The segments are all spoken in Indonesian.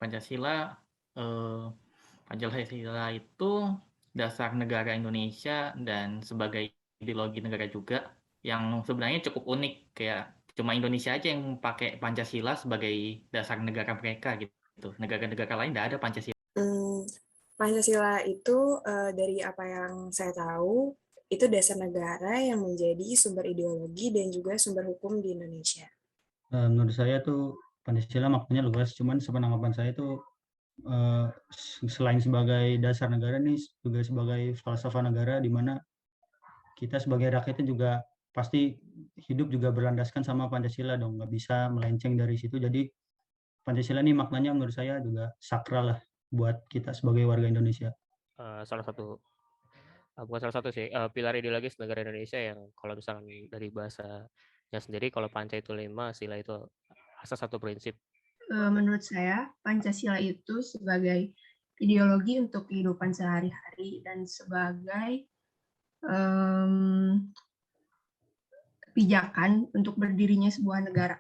Pancasila, eee, Pancasila itu dasar negara Indonesia dan sebagai ideologi negara juga, yang sebenarnya cukup unik, kayak cuma Indonesia aja yang pakai Pancasila sebagai dasar negara mereka gitu. Negara-negara lain nggak ada Pancasila. Hmm, Pancasila itu dari apa yang saya tahu, itu dasar negara yang menjadi sumber ideologi dan juga sumber hukum di Indonesia. Menurut saya tuh Pancasila maknanya luas, cuman sepengetahuan saya tuh eh, selain sebagai dasar negara nih juga sebagai falsafah negara di mana kita sebagai rakyatnya juga pasti hidup juga berlandaskan sama Pancasila dong, nggak bisa melenceng dari situ. Jadi Pancasila nih maknanya menurut saya juga sakral lah buat kita sebagai warga Indonesia. Salah satu bukan salah satu sih pilar ideologis negara Indonesia yang kalau misalnya dari bahasanya sendiri kalau Panca itu 5, sila itu asas satu prinsip. Menurut saya, Pancasila itu sebagai ideologi untuk kehidupan sehari-hari dan sebagai kebijakan untuk berdirinya sebuah negara.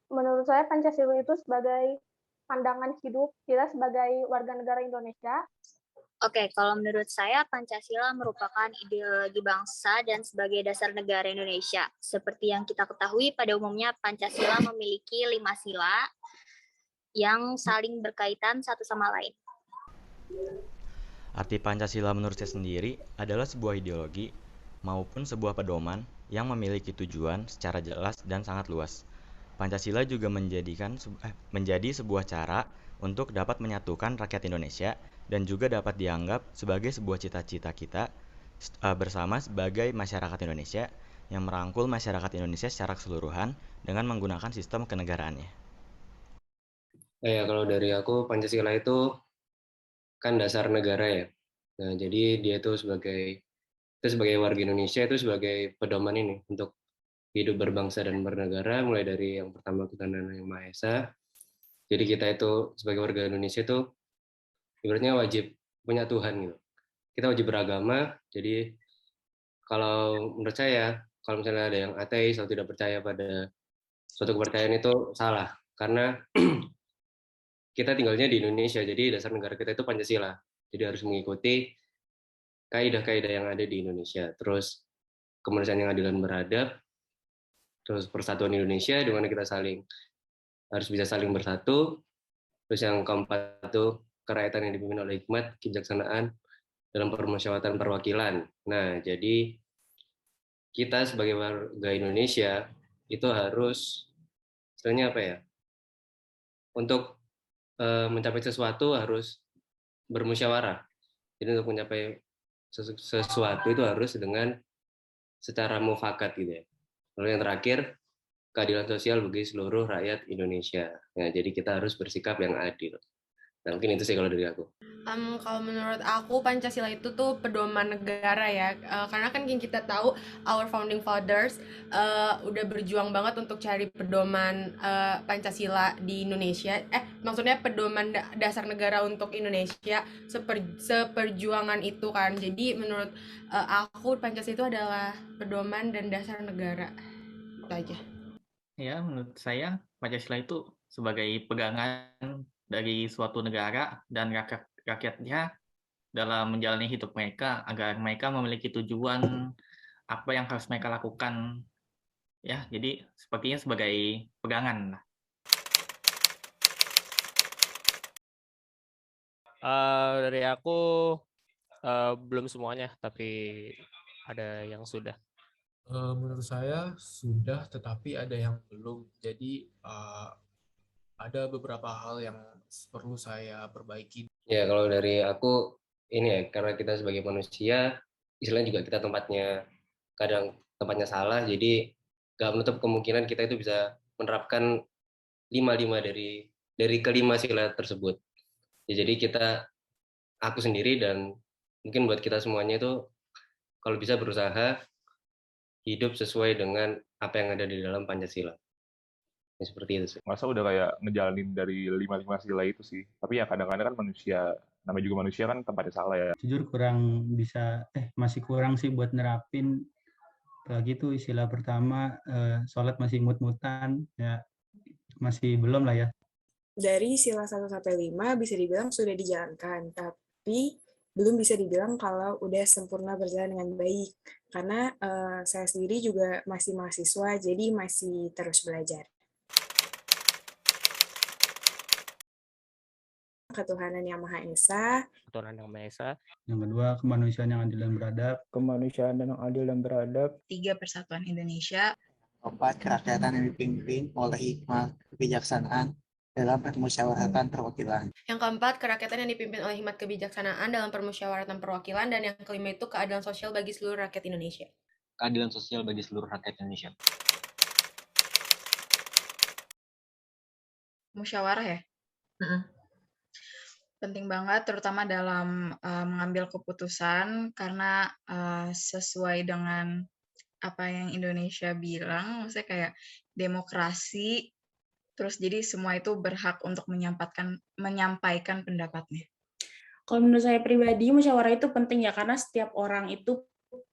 Menurut saya Pancasila itu sebagai pandangan hidup kita sebagai warga negara Indonesia. Oke, kalau menurut saya Pancasila merupakan ideologi bangsa dan sebagai dasar negara Indonesia. Seperti yang kita ketahui, pada umumnya Pancasila memiliki 5 sila yang saling berkaitan satu sama lain. Arti Pancasila menurut saya sendiri adalah sebuah ideologi maupun sebuah pedoman yang memiliki tujuan secara jelas dan sangat luas. Pancasila juga menjadi sebuah cara untuk dapat menyatukan rakyat Indonesia dan juga dapat dianggap sebagai sebuah cita-cita kita bersama sebagai masyarakat Indonesia yang merangkul masyarakat Indonesia secara keseluruhan dengan menggunakan sistem kenegaraannya. Ya, kalau dari aku Pancasila itu kan dasar negara ya. Nah, jadi dia itu sebagai warga Indonesia itu sebagai pedoman ini untuk hidup berbangsa dan bernegara, mulai dari yang pertama ketuhanan yang Maha Esa. Jadi kita itu sebagai warga Indonesia itu ibaratnya wajib punya Tuhan gitu. Kita wajib beragama. Jadi kalau menurut saya, kalau misalnya ada yang ateis atau tidak percaya pada suatu kepercayaan itu salah, karena kita tinggalnya di Indonesia, jadi dasar negara kita itu Pancasila. Jadi harus mengikuti kaidah-kaidah yang ada di Indonesia. Terus kemanusiaan yang adil dan beradab, terus persatuan Indonesia, di mana kita harus bisa saling bersatu. Terus yang keempat itu kerakyatan yang dipimpin oleh hikmat, kebijaksanaan dalam permusyawaratan perwakilan. Nah, jadi kita sebagai warga Indonesia itu harus istilahnya apa ya? Untuk mencapai sesuatu harus bermusyawarah. Jadi untuk mencapai sesuatu itu harus dengan secara mufakat gitu ya. Lalu yang terakhir, keadilan sosial bagi seluruh rakyat Indonesia. Nah, jadi kita harus bersikap yang adil. Nah, mungkin itu sih kalau dari aku. Kalau menurut aku Pancasila itu tuh pedoman negara ya, karena kan yang kita tahu our founding fathers udah berjuang banget untuk cari pedoman Pancasila di Indonesia. Maksudnya pedoman dasar negara untuk Indonesia, seperjuangan itu kan. Jadi menurut aku Pancasila itu adalah pedoman dan dasar negara. Itu aja. Ya, menurut saya Pancasila itu sebagai pegangan dari suatu negara dan rakyatnya dalam menjalani hidup mereka agar mereka memiliki tujuan apa yang harus mereka lakukan. Ya, jadi sepertinya sebagai pegangan lah. Dari aku belum semuanya, tapi ada yang sudah. Menurut saya sudah, tetapi ada yang belum. Jadi ada beberapa hal yang perlu saya perbaiki. Ya, kalau dari aku ini ya, karena kita sebagai manusia, istilahnya juga kita kadang tempatnya salah, jadi nggak menutup kemungkinan kita itu bisa menerapkan 5 dari kelima sila tersebut. Ya, jadi aku sendiri dan mungkin buat kita semuanya itu kalau bisa berusaha hidup sesuai dengan apa yang ada di dalam Pancasila. Ya, seperti itu sih. Masa udah kayak ngejalanin dari 5 sila itu sih. Tapi ya kadang-kadang kan namanya juga manusia kan tempatnya salah ya. Jujur masih kurang sih buat nerapin Apalagi itu istilah pertama, sholat masih mut-mutan, ya masih belum lah ya. Dari sila 1 sampai 5 bisa dibilang sudah dijalankan, tapi belum bisa dibilang kalau udah sempurna berjalan dengan baik. Karena saya sendiri juga masih mahasiswa, jadi masih terus belajar. Ketuhanan yang Maha Esa. Ketuhanan yang Maha Esa. Yang kedua, kemanusiaan yang adil dan beradab. Kemanusiaan yang adil dan beradab. 3, persatuan Indonesia. 4, kerakyatan yang dipimpin oleh hikmah kebijaksanaan dalam permusyawaratan perwakilan. Yang keempat, kerakyatan yang dipimpin oleh hikmat kebijaksanaan dalam permusyawaratan perwakilan. Dan yang kelima itu keadilan sosial bagi seluruh rakyat Indonesia. Keadilan sosial bagi seluruh rakyat Indonesia. Musyawarah ya? Penting banget, terutama dalam mengambil keputusan, karena sesuai dengan apa yang Indonesia bilang, maksudnya kayak demokrasi, terus jadi semua itu berhak untuk menyampaikan pendapatnya. Kalau menurut saya pribadi, musyawarah itu penting ya, karena setiap orang itu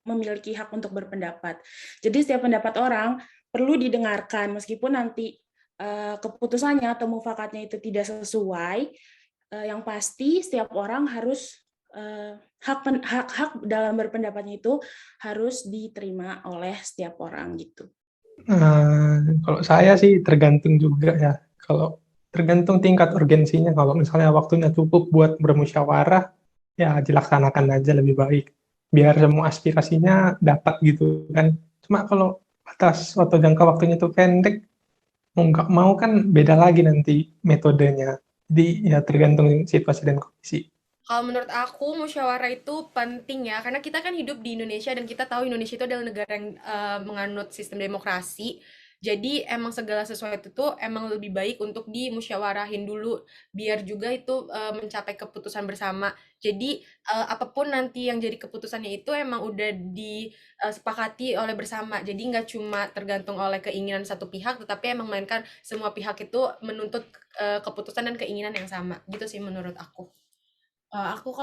memiliki hak untuk berpendapat. Jadi setiap pendapat orang perlu didengarkan, meskipun nanti keputusannya atau mufakatnya itu tidak sesuai, yang pasti setiap orang harus hak dalam berpendapatnya itu harus diterima oleh setiap orang gitu. Kalau saya sih tergantung juga ya. Kalau tergantung tingkat urgensinya. Kalau misalnya waktunya cukup buat bermusyawarah, ya dilaksanakan aja lebih baik. Biar semua aspirasinya dapat gitu kan. Cuma kalau batas atau jangka waktunya itu pendek, mau nggak mau kan beda lagi nanti metodenya. Jadi ya tergantung situasi dan kondisi. Kalau menurut aku, musyawarah itu penting ya, karena kita kan hidup di Indonesia dan kita tahu Indonesia itu adalah negara yang menganut sistem demokrasi. Jadi emang segala sesuatu itu emang lebih baik untuk dimusyawarahin dulu, biar juga itu mencapai keputusan bersama. Jadi apapun nanti yang jadi keputusannya itu emang udah disepakati oleh bersama. Jadi nggak cuma tergantung oleh keinginan satu pihak, tetapi emang mainkan semua pihak itu menuntut keputusan dan keinginan yang sama. Gitu sih menurut aku. Aku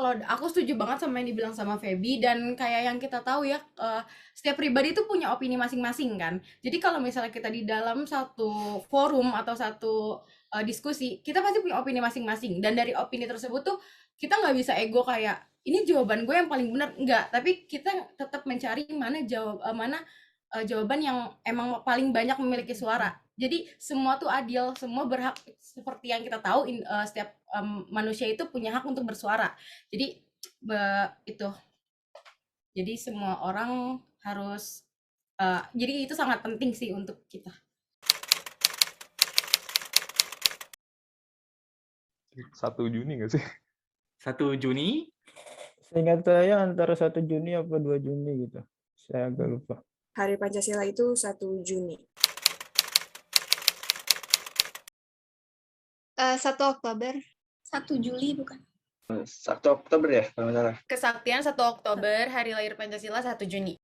setuju banget sama yang dibilang sama Feby, dan kayak yang kita tahu ya, setiap pribadi itu punya opini masing-masing kan. Jadi kalau misalnya kita di dalam satu forum atau satu diskusi, kita pasti punya opini masing-masing, dan dari opini tersebut tuh kita nggak bisa ego kayak ini jawaban gue yang paling benar, enggak, tapi kita tetap mencari mana jawaban yang emang paling banyak memiliki suara. Jadi semua tuh adil, semua berhak, seperti yang kita tahu setiap manusia itu punya hak untuk bersuara. Jadi itu. Jadi semua orang harus jadi itu sangat penting sih untuk kita. 1 Juni nggak sih? 1 Juni? Seingat saya antara 1 Juni apa 2 Juni gitu. Saya agak lupa. Hari Pancasila itu 1 Juni. 1 Oktober. 1 Juli bukan? 1 Oktober ya, kalau nggak salah. Kesaktian 1 Oktober, hari lahir Pancasila 1 Juni.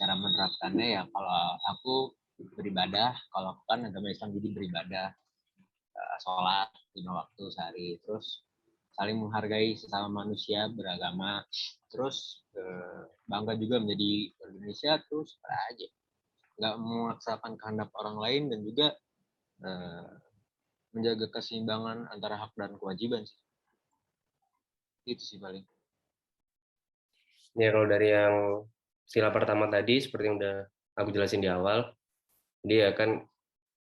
Cara menerapkannya ya, kalau aku beribadah, kalau kan agama Islam jadi beribadah, sholat 5 waktu sehari, terus saling menghargai sesama manusia beragama, terus bangga juga menjadi Indonesia, terus aja nggak memaksakan kehendak orang lain, dan juga menjaga keseimbangan antara hak dan kewajiban sih. Itu sih paling. Ya kalau dari yang sila pertama tadi, seperti yang udah aku jelasin di awal, dia kan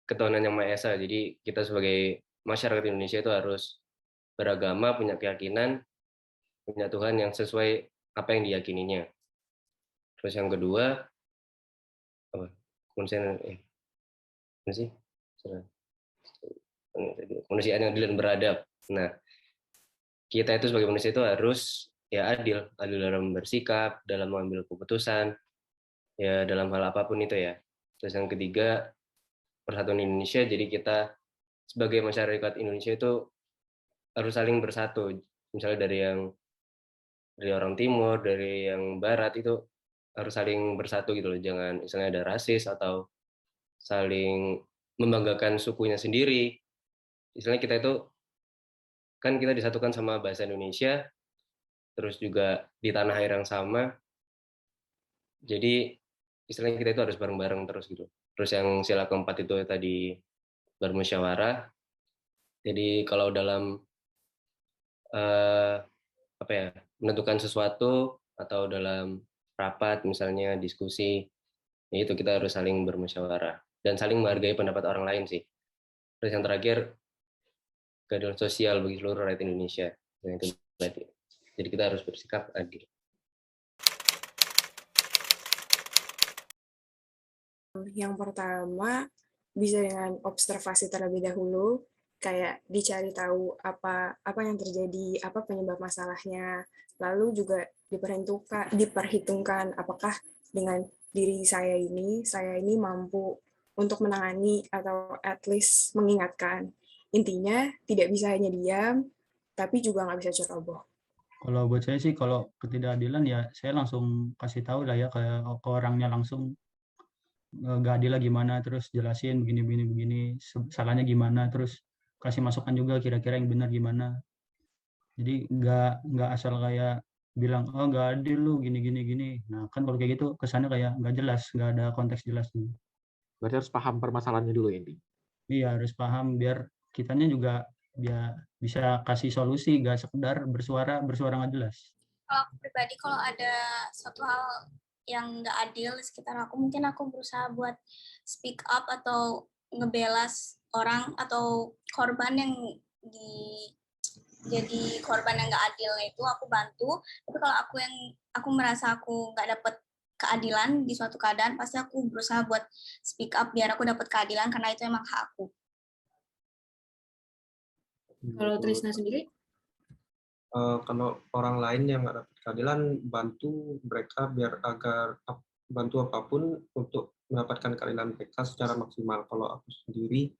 ketuhanan yang Maha Esa. Jadi kita sebagai masyarakat Indonesia itu harus beragama, punya keyakinan, punya Tuhan yang sesuai apa yang diyakininya. Terus yang kedua, apa? Kemanusiaan yang adil dan beradab. Nah, kita itu sebagai manusia itu harus ya adil dalam bersikap, dalam mengambil keputusan, ya dalam hal apapun itu ya. Terus yang ketiga, persatuan Indonesia. Jadi kita sebagai masyarakat Indonesia itu harus saling bersatu. Misalnya dari orang timur, dari yang barat, itu harus saling bersatu gitu loh. Jangan misalnya ada rasis atau saling membanggakan sukunya sendiri. Misalnya kita itu kan kita disatukan sama bahasa Indonesia, terus juga di tanah air yang sama. Jadi istilahnya kita itu harus bareng-bareng terus gitu. Terus yang sila keempat itu tadi bermusyawarah. Jadi kalau dalam apa ya, menentukan sesuatu atau dalam rapat misalnya diskusi, ya itu kita harus saling bermusyawarah dan saling menghargai pendapat orang lain sih. Terus yang terakhir, keadilan sosial bagi seluruh rakyat Indonesia. Nah, itu berarti. Jadi kita harus bersikap adil. Yang pertama, bisa dengan observasi terlebih dahulu, kayak dicari tahu apa yang terjadi, apa penyebab masalahnya, lalu juga diperhitungkan apakah dengan diri saya ini mampu untuk menangani atau at least mengingatkan. Intinya tidak bisa hanya diam, tapi juga nggak bisa ceroboh. Kalau buat saya sih, kalau ketidakadilan ya saya langsung kasih tahu lah ya ke orangnya langsung, nggak adil lah gimana, terus jelasin begini, salahnya gimana, terus kasih masukan juga kira-kira yang benar gimana. Jadi nggak asal kayak bilang, oh nggak adil lu gini. Nah kan kalau kayak gitu kesannya kayak nggak jelas, nggak ada konteks jelasnya. Berarti harus paham permasalahannya dulu inti. Iya harus paham biar kitanya juga bisa kasih solusi, nggak sekedar bersuara nggak jelas. Kalau aku pribadi, kalau ada suatu hal yang nggak adil di sekitar aku, mungkin aku berusaha buat speak up atau ngebelas orang atau korban yang jadi korban yang nggak adil itu aku bantu. Tapi kalau aku merasa aku nggak dapet keadilan di suatu keadaan, pasti aku berusaha buat speak up biar aku dapat keadilan karena itu emang hak aku. Kalau Trisna sendiri? Kalau orang lain yang nggak dapat keadilan, bantu mereka bantu apapun untuk mendapatkan keadilan mereka secara maksimal. Kalau aku sendiri,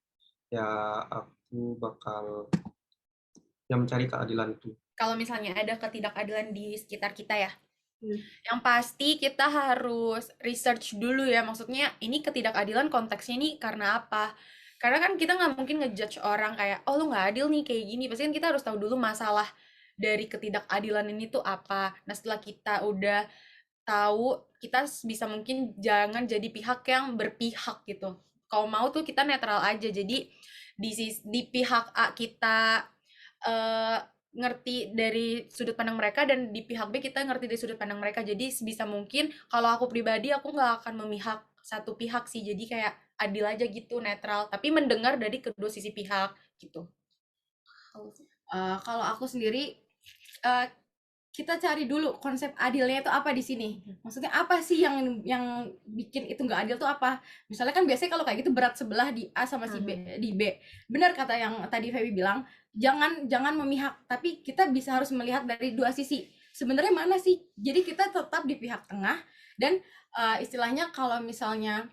ya aku bakal mencari keadilan itu. Kalau misalnya ada ketidakadilan di sekitar kita ya, yang pasti kita harus research dulu ya, maksudnya ini ketidakadilan konteksnya ini karena apa? Karena kan kita nggak mungkin ngejudge orang kayak, oh lu nggak adil nih kayak gini. Pasti kan kita harus tahu dulu masalah dari ketidakadilan ini tuh apa. Nah setelah kita udah tahu, kita bisa mungkin jangan jadi pihak yang berpihak gitu. Kalau mau tuh kita netral aja. Jadi di pihak A kita ngerti dari sudut pandang mereka, dan di pihak B kita ngerti dari sudut pandang mereka. Jadi sebisa mungkin kalau aku pribadi aku nggak akan memihak satu pihak sih. Jadi kayak adil aja gitu, netral, tapi mendengar dari kedua sisi pihak gitu. Kalau aku sendiri, kita cari dulu konsep adilnya itu apa di sini. Maksudnya apa sih yang bikin itu nggak adil tuh apa? Misalnya kan biasanya kalau kayak gitu berat sebelah di A sama si B di B. Benar kata yang tadi Feby bilang, jangan memihak, tapi kita bisa harus melihat dari dua sisi. Sebenarnya mana sih? Jadi kita tetap di pihak tengah, dan istilahnya kalau misalnya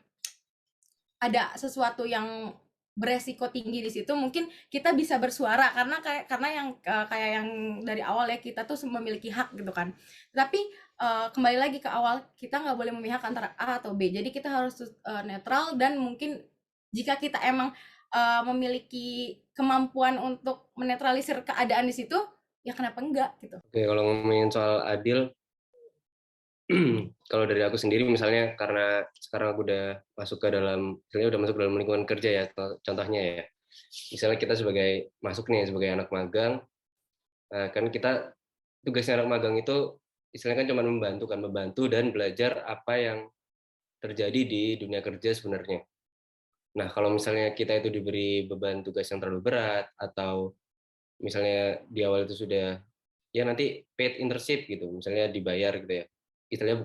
ada sesuatu yang beresiko tinggi di situ, mungkin kita bisa bersuara karena yang kayak yang dari awal ya, kita tuh memiliki hak gitu kan. Tapi kembali lagi ke awal, kita nggak boleh memihak antara A atau B. Jadi kita harus netral, dan mungkin jika kita emang memiliki kemampuan untuk menetralisir keadaan di situ, ya kenapa enggak gitu. Oke, kalau ngomongin soal adil, kalau dari aku sendiri misalnya, karena sekarang aku udah masuk ke dalam lingkungan kerja ya, contohnya ya, misalnya kita masuk nih sebagai anak magang, kan kita tugasnya anak magang itu istilahnya kan cuma membantu dan belajar apa yang terjadi di dunia kerja sebenarnya. Nah kalau misalnya kita itu diberi beban tugas yang terlalu berat, atau misalnya di awal itu sudah ya nanti paid internship gitu, misalnya dibayar gitu ya, istilahnya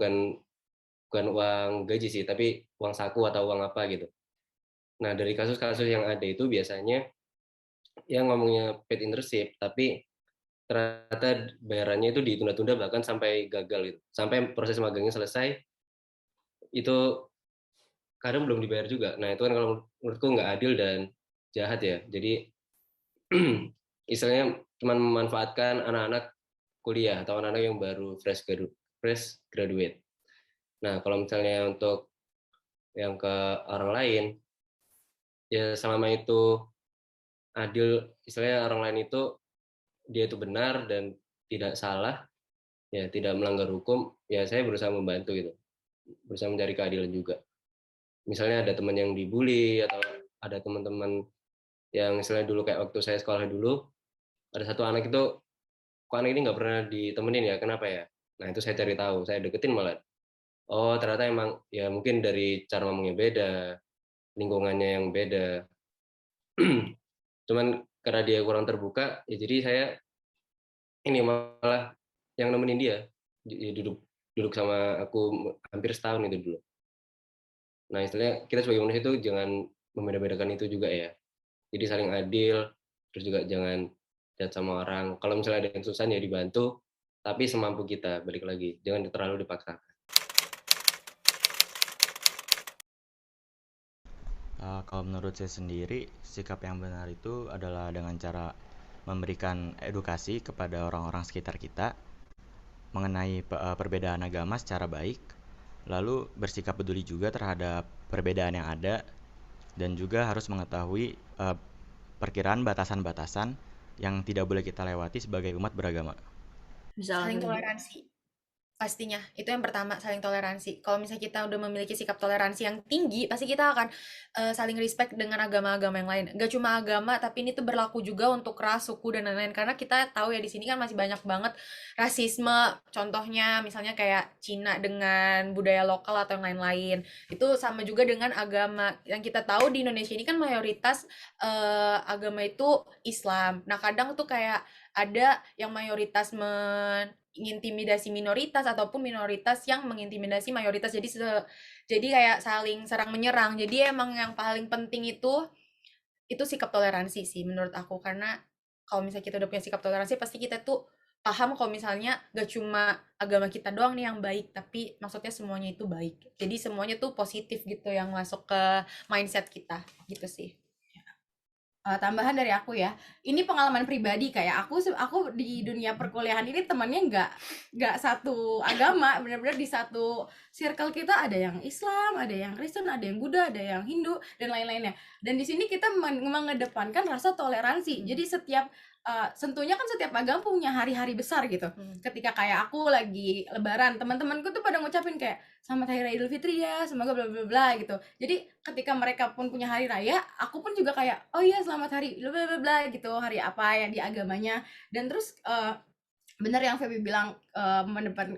bukan uang gaji sih, tapi uang saku atau uang apa gitu. Nah dari kasus-kasus yang ada itu biasanya yang ngomongnya paid internship, tapi ternyata bayarannya itu ditunda-tunda bahkan sampai gagal gitu, sampai proses magangnya selesai itu kadang belum dibayar juga. Nah itu kan kalau menurutku nggak adil dan jahat ya. Jadi istilahnya cuma memanfaatkan anak-anak kuliah atau anak-anak yang baru fresh graduate. Nah, kalau misalnya untuk yang ke orang lain, ya selama itu adil, istilahnya orang lain itu dia itu benar dan tidak salah, ya tidak melanggar hukum, ya saya berusaha membantu gitu, berusaha mencari keadilan juga. Misalnya ada teman yang dibully atau ada teman-teman yang misalnya dulu kayak waktu saya sekolah dulu, ada satu anak itu, kok anak ini nggak pernah ditemenin ya, kenapa ya? Nah itu saya cari tahu, saya deketin malah. Oh ternyata emang ya mungkin dari cara ngomongnya beda, lingkungannya yang beda. Cuman karena dia kurang terbuka, ya jadi saya ini malah yang nemenin dia, duduk sama aku hampir setahun itu dulu. Nah istilahnya kita sebagai manusia itu jangan membeda-bedakan itu juga ya. Jadi saling adil, terus juga jangan jahat sama orang. Kalau misalnya ada yang susah ya dibantu, tapi semampu kita, balik lagi, jangan terlalu dipaksakan. Kalau menurut saya sendiri, sikap yang benar itu adalah dengan cara memberikan edukasi kepada orang-orang sekitar kita mengenai perbedaan agama secara baik, lalu bersikap peduli juga terhadap perbedaan yang ada, dan juga harus mengetahui perkiraan batasan-batasan yang tidak boleh kita lewati sebagai umat beragama. Saling toleransi. Pastinya, itu yang pertama, saling toleransi. Kalau misalnya kita udah memiliki sikap toleransi yang tinggi, pasti kita akan saling respect dengan agama-agama yang lain. Gak cuma agama, tapi ini tuh berlaku juga untuk ras, suku, dan lain-lain. Karena kita tahu ya di sini kan masih banyak banget rasisme. Contohnya misalnya kayak Cina dengan budaya lokal atau yang lain-lain. Itu sama juga dengan agama. Yang kita tahu di Indonesia ini kan mayoritas agama itu Islam. Nah kadang tuh kayak ada yang mayoritas mengintimidasi minoritas ataupun minoritas yang mengintimidasi mayoritas, jadi kayak saling serang menyerang. Jadi emang yang paling penting itu sikap toleransi sih menurut aku, karena kalau misalnya kita udah punya sikap toleransi pasti kita tuh paham kalau misalnya gak cuma agama kita doang nih yang baik, tapi maksudnya semuanya itu baik, jadi semuanya tuh positif gitu yang masuk ke mindset kita gitu sih. Tambahan dari aku ya, ini pengalaman pribadi, kayak aku di dunia perkuliahan ini temannya nggak satu agama, benar-benar di satu circle kita ada yang Islam, ada yang Kristen, ada yang Buddha, ada yang Hindu, dan lain-lainnya. Dan di sini kita mengedepankan rasa toleransi. Jadi tentunya kan setiap agama punya hari-hari besar gitu. Ketika kayak aku lagi lebaran, teman-temanku tuh pada ngucapin kayak selamat hari raya Idul Fitri ya, semoga bla bla bla gitu. Jadi ketika mereka pun punya hari raya, aku pun juga kayak oh iya selamat hari bla bla bla gitu, hari apa yang di agamanya. Dan terus benar yang Feby bilang,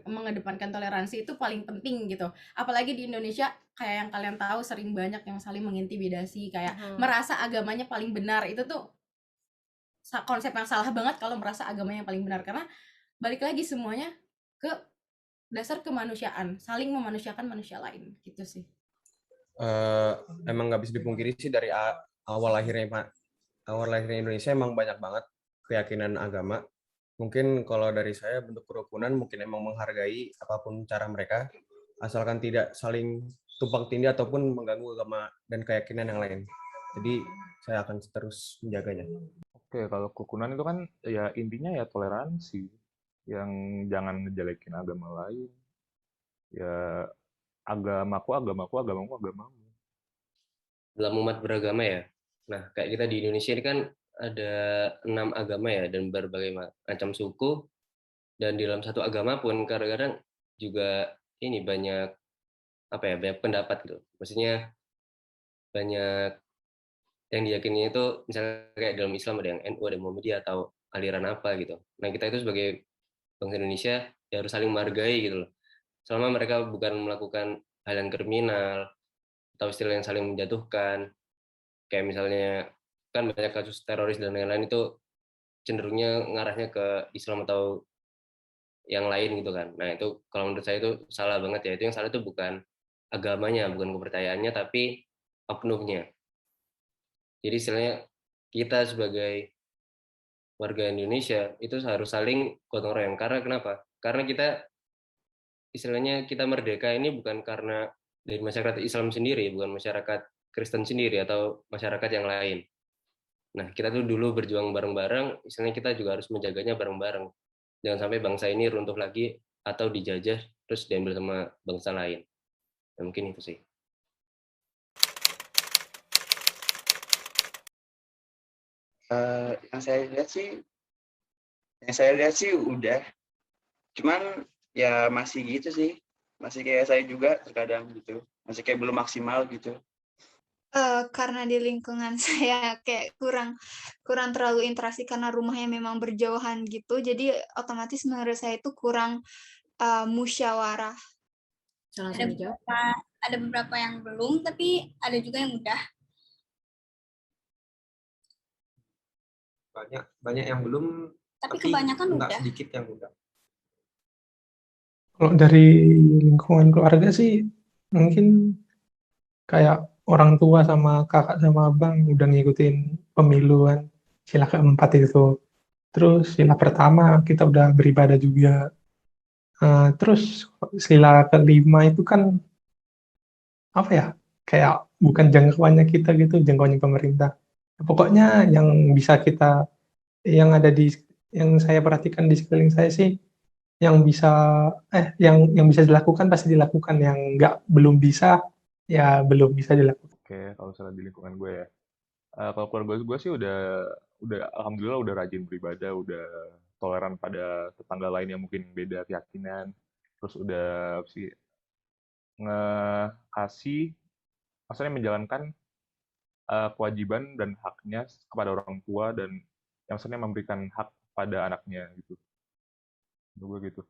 mengedepankan toleransi itu paling penting gitu. Apalagi di Indonesia kayak yang kalian tahu sering banyak yang saling mengintimidasi, kayak merasa agamanya paling benar. Itu tuh konsep yang salah banget kalau merasa agamanya yang paling benar, karena balik lagi semuanya ke dasar kemanusiaan, saling memanusiakan manusia lain gitu sih. Emang nggak bisa dipungkiri sih dari awal lahirnya Indonesia emang banyak banget keyakinan agama. Mungkin kalau dari saya bentuk kerukunan mungkin emang menghargai apapun cara mereka, asalkan tidak saling tumpang tindih ataupun mengganggu agama dan keyakinan yang lain. Jadi saya akan terus menjaganya. Oke, kalau kerukunan itu kan ya intinya ya toleransi, yang jangan ngejelekin agama lain. Ya agamaku, agamamu. Dalam umat beragama ya. Nah, kayak kita di Indonesia ini kan ada 6 agama ya, dan berbagai macam suku. Dan di dalam satu agama pun kadang-kadang juga ini banyak banyak pendapat gitu. Maksudnya banyak yang diyakini itu, misalnya kayak dalam Islam ada yang NU, ada Muhammadiyah atau aliran apa gitu. Nah, kita itu sebagai bangsa Indonesia ya harus saling menghargai gitu loh. Selama mereka bukan melakukan hal yang kriminal atau istilah yang saling menjatuhkan, kayak misalnya kan banyak kasus teroris dan lain-lain itu cenderungnya ngarahnya ke Islam atau yang lain gitu kan. Nah itu kalau menurut saya itu salah banget ya. Itu yang salah itu bukan agamanya, bukan kepercayaannya, tapi oknumnya. Jadi istilahnya kita sebagai warga Indonesia itu harus saling gotong royong. Karena kenapa? Karena kita istilahnya kita merdeka ini bukan karena dari masyarakat Islam sendiri, bukan masyarakat Kristen sendiri atau masyarakat yang lain. Nah, kita tuh dulu berjuang bareng-bareng, istilahnya kita juga harus menjaganya bareng-bareng. Jangan sampai bangsa ini runtuh lagi atau dijajah terus diambil sama bangsa lain. Nah, mungkin itu sih. Yang saya lihat sih udah Cuman ya masih gitu sih, masih kayak saya juga terkadang gitu, masih kayak belum maksimal gitu. Karena di lingkungan saya kayak kurang terlalu interaksi karena rumahnya memang berjauhan gitu, jadi otomatis menurut saya itu kurang musyawarah. Ada beberapa yang belum, tapi ada juga yang udah. Banyak yang belum, tapi kebanyakan enggak udah. sedikit yang udah. Kalau dari lingkungan keluarga sih mungkin kayak orang tua sama kakak sama abang udah ngikutin pemiluan sila keempat itu. Terus sila pertama kita udah beribadah juga. Terus sila kelima itu kan apa ya? Kayak bukan jangkauannya kita gitu, jangkauannya pemerintah. Pokoknya yang bisa kita, yang ada di, yang saya perhatikan di sekeliling saya sih, yang bisa dilakukan pasti dilakukan, yang belum bisa ya belum bisa dilakukan. Oke, kalau misalnya di lingkungan gue ya, kalau keluarga gue sih udah alhamdulillah udah rajin beribadah, udah toleran pada tetangga lain yang mungkin beda keyakinan, terus udah sih maksudnya menjalankan kewajiban dan haknya kepada orang tua dan yang maksudnya memberikan hak pada anaknya gitu. Menurut gue gitu.